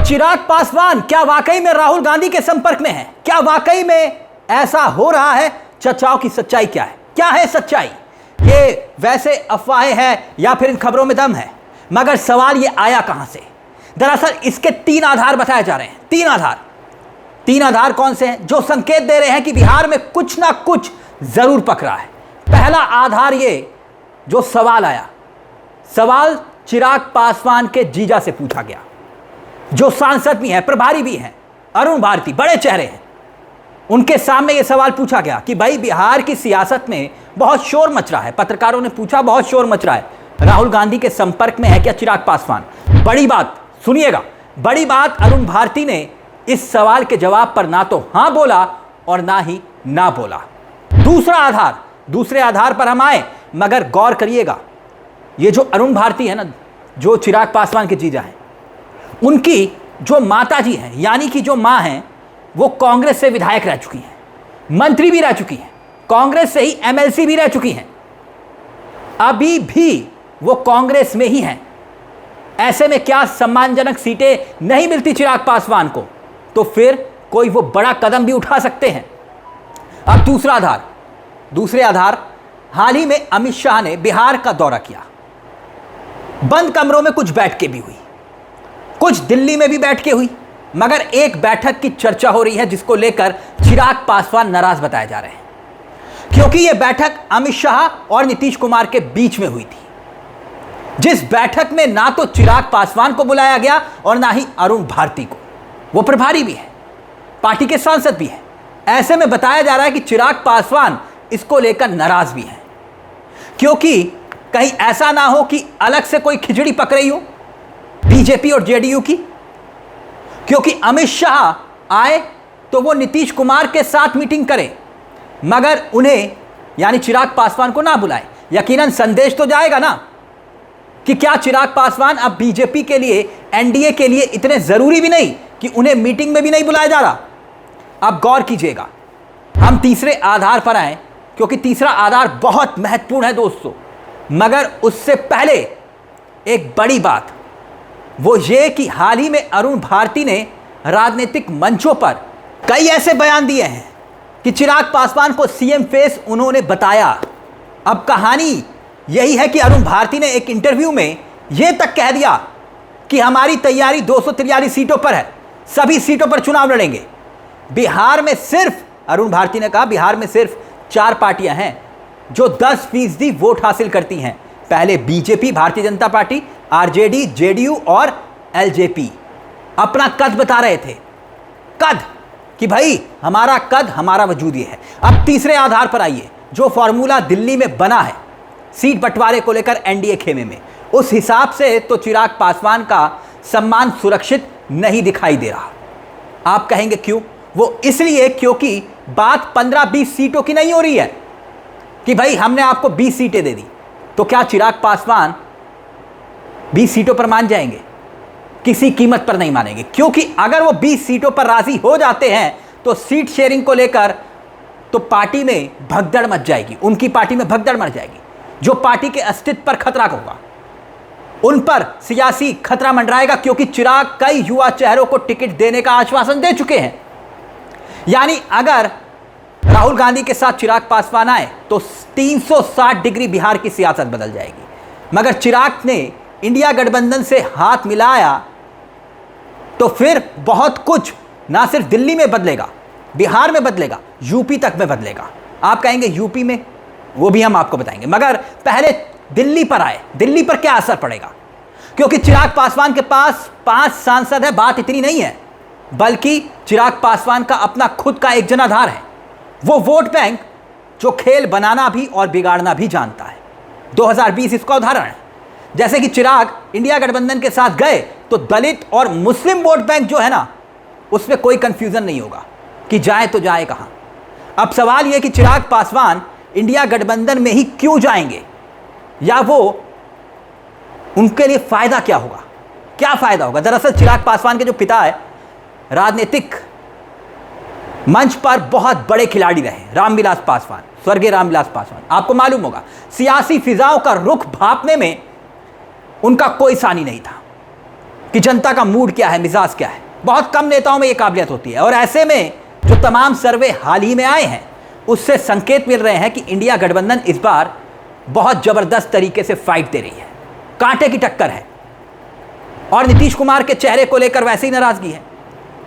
चिराग पासवान क्या वाकई में राहुल गांधी के संपर्क में है? क्या वाकई में ऐसा हो रहा है? चर्चाओं की सच्चाई क्या है? क्या है सच्चाई? ये वैसे अफवाहें हैं या फिर इन खबरों में दम है, मगर सवाल ये आया कहां से? दरअसल इसके तीन आधार बताए जा रहे हैं। तीन आधार कौन से हैं जो संकेत दे रहे हैं कि बिहार में कुछ ना कुछ जरूर पक रहा है। पहला आधार ये जो सवाल आया, सवाल चिराग पासवान के जीजा से पूछा गया, जो सांसद भी हैं, प्रभारी भी हैं, अरुण भारती, बड़े चेहरे हैं। उनके सामने यह सवाल पूछा गया कि भाई बिहार की सियासत में बहुत शोर मच रहा है। पत्रकारों ने पूछा, बहुत शोर मच रहा है, राहुल गांधी के संपर्क में है क्या चिराग पासवान? बड़ी बात सुनिएगा, बड़ी बात, अरुण भारती ने इस सवाल के जवाब पर ना तो हां बोला और ना ही ना बोला। दूसरे आधार पर हम आए, मगर गौर करिएगा, ये जो अरुण भारती है ना, जो चिराग पासवान के जीजा हैं, उनकी जो माता जी हैं, यानी कि जो मां हैं, वो कांग्रेस से विधायक रह चुकी हैं, मंत्री भी रह चुकी हैं, कांग्रेस से ही एमएलसी भी रह चुकी हैं, अभी भी वो कांग्रेस में ही हैं। ऐसे में क्या सम्मानजनक सीटें नहीं मिलती चिराग पासवान को, तो फिर कोई वो बड़ा कदम भी उठा सकते हैं। अब दूसरे आधार, हाल ही में अमित शाह ने बिहार का दौरा किया। बंद कमरों में कुछ बैठकें भी हुई, कुछ दिल्ली में भी बैठकें हुई, मगर एक बैठक की चर्चा हो रही है जिसको लेकर चिराग पासवान नाराज बताए जा रहे हैं, क्योंकि यह बैठक अमित शाह और नीतीश कुमार के बीच में हुई थी, जिस बैठक में ना तो चिराग पासवान को बुलाया गया और ना ही अरुण भारती को। वो प्रभारी भी है, पार्टी के सांसद भी हैं। ऐसे में बताया जा रहा है कि चिराग पासवान इसको लेकर नाराज भी हैं, क्योंकि कहीं ऐसा ना हो कि अलग से कोई खिचड़ी पक रही हो बीजेपी और जेडीयू की, क्योंकि अमित शाह आए तो वो नीतीश कुमार के साथ मीटिंग करें, मगर उन्हें यानी चिराग पासवान को ना बुलाए। यकीनन संदेश तो जाएगा ना कि क्या चिराग पासवान अब बीजेपी के लिए, एनडीए के लिए इतने जरूरी भी नहीं कि उन्हें मीटिंग में भी नहीं बुलाया जा रहा। अब गौर कीजिएगा, हम तीसरे आधार पर आए, क्योंकि तीसरा आधार बहुत महत्वपूर्ण है दोस्तों। मगर उससे पहले एक बड़ी बात, वो ये कि हाल ही में अरुण भारती ने राजनीतिक मंचों पर कई ऐसे बयान दिए हैं कि चिराग पासवान को सीएम फेस उन्होंने बताया। अब कहानी यही है कि अरुण भारती ने एक इंटरव्यू में यह तक कह दिया कि हमारी तैयारी 243 सीटों पर है, सभी सीटों पर चुनाव लड़ेंगे। बिहार में सिर्फ, अरुण भारती ने कहा, बिहार में सिर्फ 4 पार्टियां हैं जो 10% वोट हासिल करती हैं। पहले BJP, Bharatiya Janata party, RJD, JDU और एलजेपी अपना कद बता रहे थे, कद, कि भाई हमारा कद, हमारा वजूद ये है। अब तीसरे आधार पर आइए, जो फॉर्मूला दिल्ली में बना है सीट बंटवारे को लेकर एनडीए खेमे में, उस हिसाब से तो चिराग पासवान का सम्मान सुरक्षित नहीं दिखाई दे रहा। आप कहेंगे क्यों? वो इसलिए क्योंकि बात 15-20 सीटों की नहीं हो रही है कि भाई हमने आपको 20 सीटें दे दी, तो क्या चिराग पासवान 20 सीटों पर मान जाएंगे? किसी कीमत पर नहीं मानेंगे, क्योंकि अगर वो 20 सीटों पर राजी हो जाते हैं तो सीट शेयरिंग को लेकर तो पार्टी में भगदड़ मच जाएगी, उनकी पार्टी में भगदड़ मच जाएगी। जो पार्टी के अस्तित्व पर खतरा होगा, उन पर सियासी खतरा मंडराएगा, क्योंकि चिराग कई युवा चेहरों को टिकट देने का आश्वासन दे चुके हैं। यानी अगर राहुल गांधी के साथ चिराग पासवान आए तो 360 डिग्री बिहार की सियासत बदल जाएगी। मगर चिराग ने इंडिया गठबंधन से हाथ मिलाया तो फिर बहुत कुछ ना सिर्फ दिल्ली में बदलेगा, बिहार में बदलेगा, यूपी तक में बदलेगा। आप कहेंगे यूपी में, वो भी हम आपको बताएंगे, मगर पहले दिल्ली पर आए। दिल्ली पर क्या असर पड़ेगा? क्योंकि चिराग पासवान के पास 5 सांसद है, बात इतनी नहीं है, बल्कि चिराग पासवान का अपना खुद का एक जनाधार है। वो वोट बैंक जो खेल बनाना भी और बिगाड़ना भी जानता है। 2020 इसका उदाहरण है। जैसे कि चिराग इंडिया गठबंधन के साथ गए तो दलित और मुस्लिम वोट बैंक जो है ना, उसमें कोई कंफ्यूजन नहीं होगा कि जाए तो जाए कहां। अब सवाल यह कि चिराग पासवान इंडिया गठबंधन में ही क्यों जाएंगे, या वो उनके लिए फायदा क्या होगा, क्या फायदा होगा? दरअसल चिराग पासवान के जो पिता है, राजनीतिक मंच पर बहुत बड़े खिलाड़ी रहे, रामविलास पासवान, स्वर्गीय रामविलास पासवान। आपको मालूम होगा, सियासी फिजाओं का रुख भांपने में उनका कोई सानी नहीं था, कि जनता का मूड क्या है, मिजाज क्या है। बहुत कम नेताओं में यह काबिलियत होती है। और ऐसे में जो तमाम सर्वे हाल ही में आए हैं उससे संकेत मिल रहे हैं कि इंडिया गठबंधन इस बार बहुत जबरदस्त तरीके से फाइट दे रही है, कांटे की टक्कर है। और नीतीश कुमार के चेहरे को लेकर वैसे ही नाराजगी है।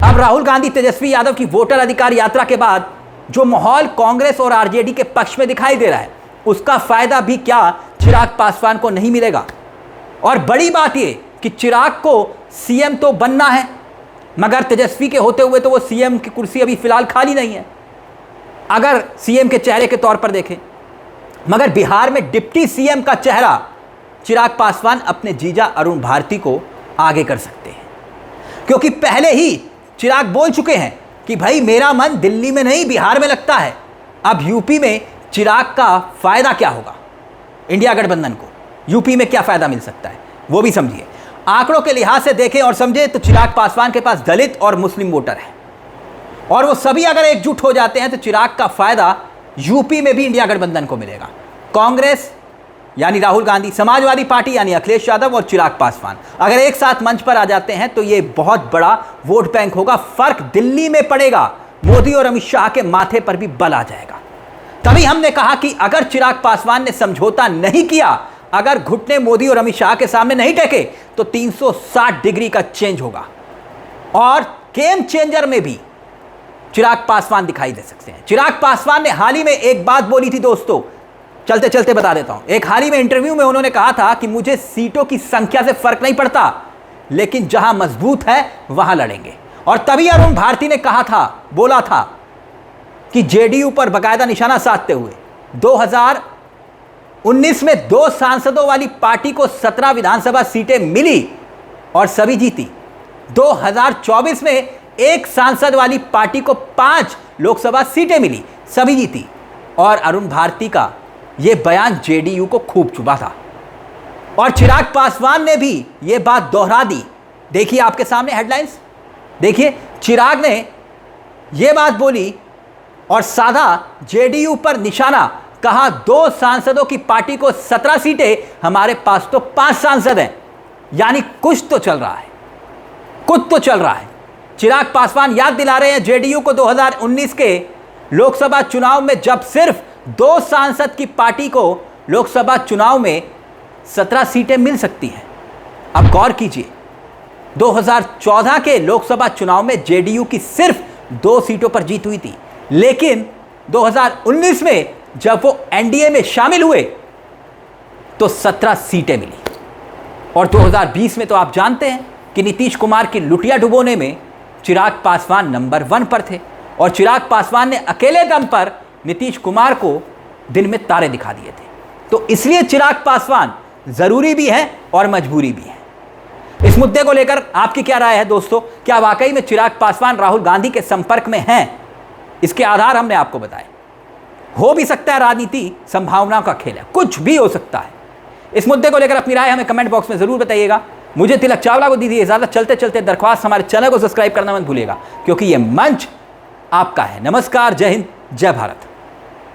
अब राहुल गांधी तेजस्वी यादव की वोटर अधिकार यात्रा के बाद जो माहौल कांग्रेस और आरजेडी के पक्ष में दिखाई दे रहा है उसका फायदा भी क्या चिराग पासवान को नहीं मिलेगा। और बड़ी बात यह कि चिराग को सीएम तो बनना है, मगर तेजस्वी के होते हुए तो वो सीएम की कुर्सी अभी फिलहाल खाली नहीं है अगर सीएम के चेहरे के तौर पर देखें। मगर बिहार में डिप्टी सीएम का चेहरा चिराग पासवान अपने जीजा अरुण भारती को आगे कर सकते हैं, क्योंकि पहले ही चिराग बोल चुके हैं कि भाई मेरा मन दिल्ली में नहीं बिहार में लगता है। अब यूपी में चिराग का फायदा क्या होगा, इंडिया गठबंधन को यूपी में क्या फायदा मिल सकता है वो भी समझिए। आंकड़ों के लिहाज से देखें और समझे तो चिराग पासवान के पास दलित और मुस्लिम वोटर है, और वो सभी अगर एकजुट हो जाते हैं तो चिराग का फायदा यूपी में भी इंडिया गठबंधन को मिलेगा। कांग्रेस यानी राहुल गांधी, समाजवादी पार्टी यानी अखिलेश यादव और चिराग पासवान अगर एक साथ मंच पर आ जाते हैं तो ये बहुत बड़ा वोट बैंक होगा। फर्क दिल्ली में पड़ेगा, मोदी और अमित शाह के माथे पर भी बल आ जाएगा। तभी हमने कहा कि अगर चिराग पासवान ने समझौता नहीं किया, अगर घुटने मोदी और अमित शाह के सामने नहीं टेके तो 360 डिग्री का चेंज होगा। और गेम चेंजर में भी चिराग पासवान दिखाई दे सकते हैं। चिराग पासवान ने हाल ही में एक बात बोली थी दोस्तों, चलते चलते बता देता हूं। एक हाल ही में इंटरव्यू में उन्होंने कहा था कि मुझे सीटों की संख्या से फर्क नहीं पड़ता, लेकिन जहां मजबूत है वहां लड़ेंगे। और तभी अरुण भारती ने कहा था, बोला था कि जेडीयू पर बाकायदा निशाना साधते हुए 2019 में 2 सांसदों वाली पार्टी को 17 विधानसभा सीटें मिली और सभी जीती। 2024 में 1 सांसद वाली पार्टी को 5 लोकसभा सीटें मिली, सभी जीती। और अरुण भारती का यह बयान जेडीयू को खूब चुभा था और चिराग पासवान ने भी यह बात दोहरा दी। देखिए आपके सामने हेडलाइंस, देखिए चिराग ने यह बात बोली और साधा जेडीयू पर निशाना, कहा 2 सांसदों की पार्टी को 17 सीटें, हमारे पास तो 5 सांसद हैं। यानी कुछ तो चल रहा है, कुछ तो चल रहा है। चिराग पासवान याद दिला रहे हैं जेडीयू को 2019 के लोकसभा चुनाव में जब सिर्फ 2 सांसद की पार्टी को लोकसभा चुनाव में 17 सीटें मिल सकती हैं। अब गौर कीजिए, 2014 के लोकसभा चुनाव में जेडीयू की सिर्फ 2 सीटों पर जीत हुई थी, लेकिन 2019 में जब वो एनडीए में शामिल हुए तो 17 सीटें मिली। और 2020 में तो आप जानते हैं कि नीतीश कुमार की लुटिया डुबोने में चिराग पासवान नंबर 1 पर थे और चिराग पासवान ने अकेले दम पर नीतीश कुमार को दिन में तारे दिखा दिए थे। तो इसलिए चिराग पासवान जरूरी भी है और मजबूरी भी है। इस मुद्दे को लेकर आपकी क्या राय है दोस्तों? क्या वाकई में चिराग पासवान राहुल गांधी के संपर्क में हैं? इसके आधार हमने आपको बताए। हो भी सकता है राजनीति संभावनाओं का खेल है, कुछ भी हो सकता है। इस मुद्दे को लेकर अपनी राय हमें कमेंट बॉक्स में जरूर बताइएगा। मुझे तिलक चावला को दीजिए इजाजत। चलते चलते दरख्वास्त, हमारे चैनल को सब्सक्राइब करना मत भूलिएगा, क्योंकि यह मंच आपका है। नमस्कार, जय हिंद, जय भारत।